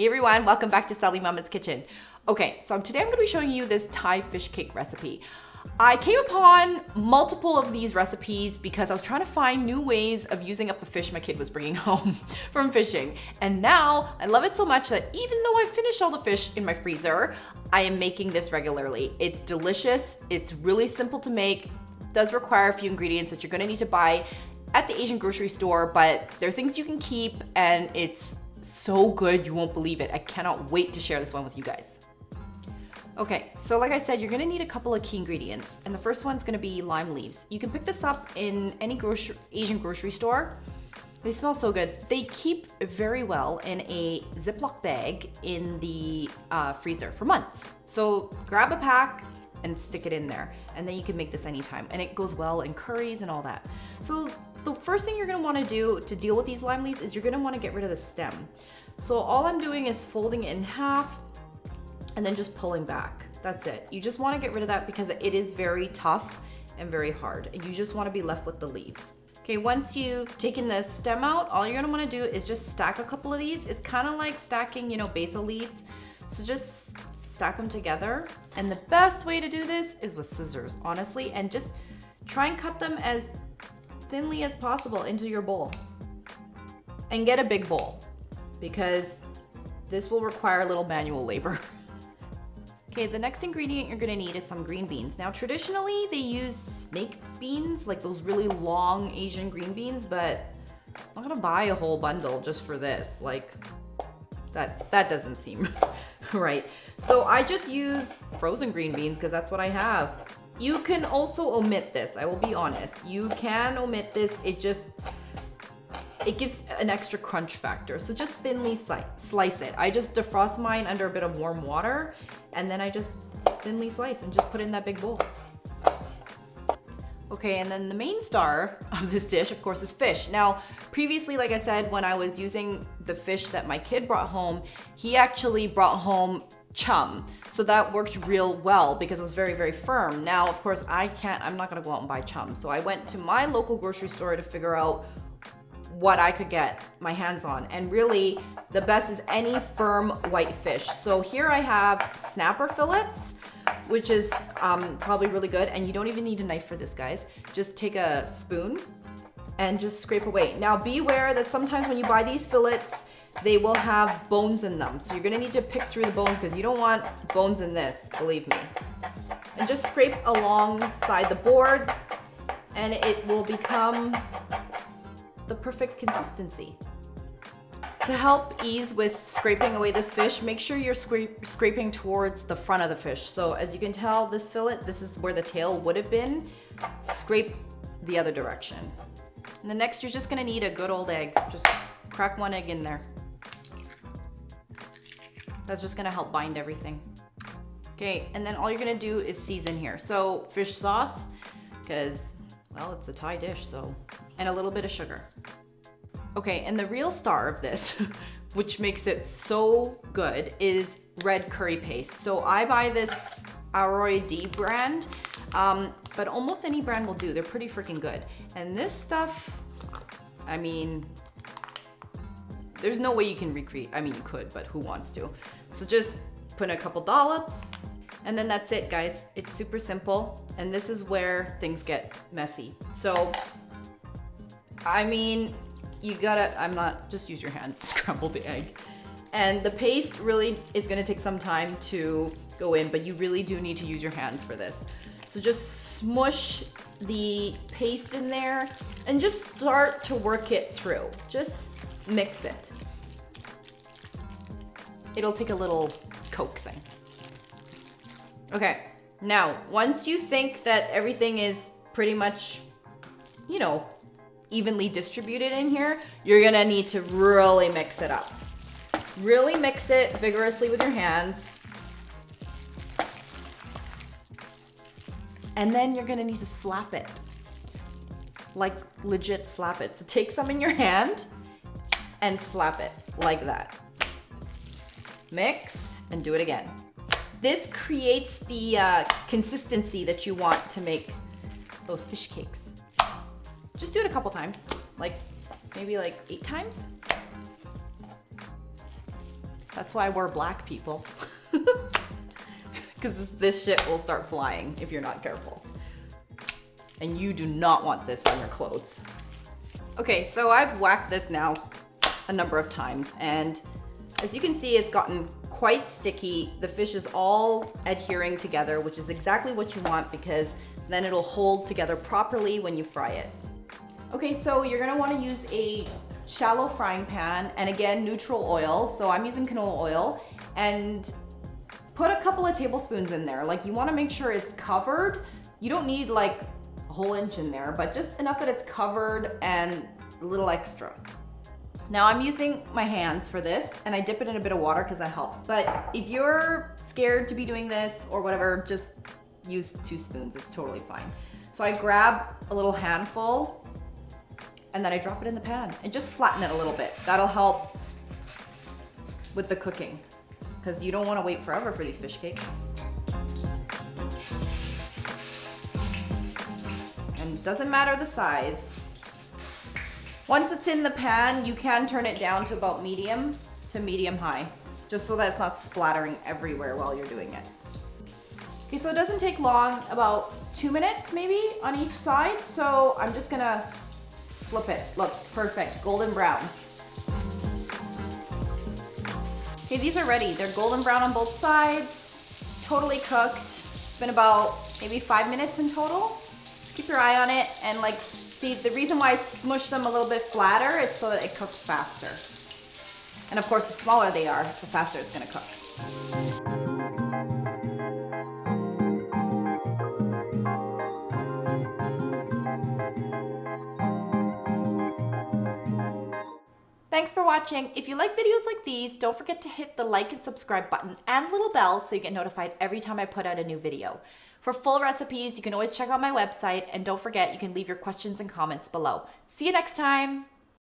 Hey everyone, welcome back to Sally Mama's Kitchen. Okay, so today I'm going to be showing you this Thai fish cake recipe. I came upon multiple of these recipes because I was trying to find new ways of using up the fish my kid was bringing home from fishing. And now I love it so much that even though I finished all the fish in my freezer, I am making this regularly. It's delicious, it's really simple to make, does require a few ingredients that you're going to need to buy at the Asian grocery store, but they're things you can keep and it's so good you won't believe it. I cannot wait to share this one with you guys. Okay, so like I said, you're gonna need a couple of key ingredients, and the first one's gonna be lime leaves. You can pick this up in any Asian grocery store. They smell so good. They keep very well in a Ziploc bag in the freezer for months. So grab a pack and stick it in there, and then you can make this anytime, and it goes well in curries and all that. So the first thing you're gonna wanna do to deal with these lime leaves is you're gonna wanna get rid of the stem. So all I'm doing is folding it in half and then just pulling back. That's it. You just wanna get rid of that because it is very tough and very hard. You just wanna be left with the leaves. Okay, once you've taken the stem out, all you're gonna wanna do is just stack a couple of these. It's kind of like stacking, basil leaves. So just stack them together. And the best way to do this is with scissors, honestly, and just try and cut them as thinly as possible into your bowl. And get a big bowl because this will require a little manual labor. Okay, the next ingredient you're gonna need is some green beans. Now, traditionally, they use snake beans, like those really long Asian green beans, but I'm not gonna buy a whole bundle just for this. Like, that doesn't seem right. So I just use frozen green beans because that's what I have. You can also omit this, I will be honest. You can omit this, it gives an extra crunch factor. So just thinly slice it. I just defrost mine under a bit of warm water, and then I just thinly slice and just put it in that big bowl. Okay, and then the main star of this dish, of course, is fish. Now, previously, like I said, when I was using the fish that my kid brought home, he actually brought home chum. So that worked real well because it was very, very firm. Now, of course, I'm not gonna go out and buy chum. So I went to my local grocery store to figure out what I could get my hands on. And really, the best is any firm white fish. So here I have snapper fillets, which is probably really good. And you don't even need a knife for this, guys. Just take a spoon and just scrape away. Now be aware that sometimes when you buy these fillets, they will have bones in them. So you're gonna need to pick through the bones because you don't want bones in this, believe me. And just scrape alongside the board and it will become the perfect consistency. To help ease with scraping away this fish, make sure you're scraping towards the front of the fish. So as you can tell, this fillet, this is where the tail would have been. Scrape the other direction. And the next, you're just gonna need a good old egg. Just crack one egg in there. That's just gonna help bind everything. Okay, and then all you're gonna do is season here. So fish sauce, because, well, it's a Thai dish, so, and a little bit of sugar. Okay, and the real star of this, which makes it so good, is red curry paste. So I buy this Aroy D brand, but almost any brand will do. They're pretty freaking good. And this stuff, I mean, there's no way you can recreate. I mean, you could, but who wants to? So just put in a couple dollops, and then that's it, guys. It's super simple, and this is where things get messy. So, I mean, just use your hands to scramble the egg. And the paste really is gonna take some time to go in, but you really do need to use your hands for this. So just smush the paste in there and just start to work it through. Just mix it. It'll take a little coaxing. Okay, now, once you think that everything is pretty much, evenly distributed in here, you're gonna need to really mix it up. Really mix it vigorously with your hands. And then you're gonna need to slap it. Like legit slap it. So take some in your hand and slap it like that. Mix and do it again. This creates the consistency that you want to make those fish cakes. Just do it a couple times, maybe 8 times. That's why we're black people. Because this shit will start flying if you're not careful. And you do not want this on your clothes. Okay, so I've whacked this now a number of times, and as you can see, it's gotten quite sticky. The fish is all adhering together, which is exactly what you want because then it'll hold together properly when you fry it. Okay, so you're gonna wanna use a shallow frying pan, and again, neutral oil. So I'm using canola oil, and put a couple of tablespoons in there. Like, you wanna make sure it's covered. You don't need like a whole inch in there, but just enough that it's covered and a little extra. Now I'm using my hands for this, and I dip it in a bit of water because that helps. But if you're scared to be doing this or whatever, just use 2 spoons, it's totally fine. So I grab a little handful and then I drop it in the pan and just flatten it a little bit. That'll help with the cooking because you don't want to wait forever for these fish cakes. And it doesn't matter the size. Once it's in the pan, you can turn it down to about medium to medium high, just so that it's not splattering everywhere while you're doing it. Okay, so it doesn't take long, about 2 minutes maybe on each side. So I'm just gonna flip it. Look, perfect, golden brown. Okay, these are ready. They're golden brown on both sides, totally cooked. It's been about maybe 5 minutes in total. Keep your eye on it, and like, see, the reason why I smush them a little bit flatter, it's so that it cooks faster. And of course, the smaller they are, the faster it's gonna cook. Thanks for watching. If you like videos like these, don't forget to hit the like and subscribe button and little bell so you get notified every time I put out a new video. For full recipes, you can always check out my website, and don't forget you can leave your questions and comments below. See you next time.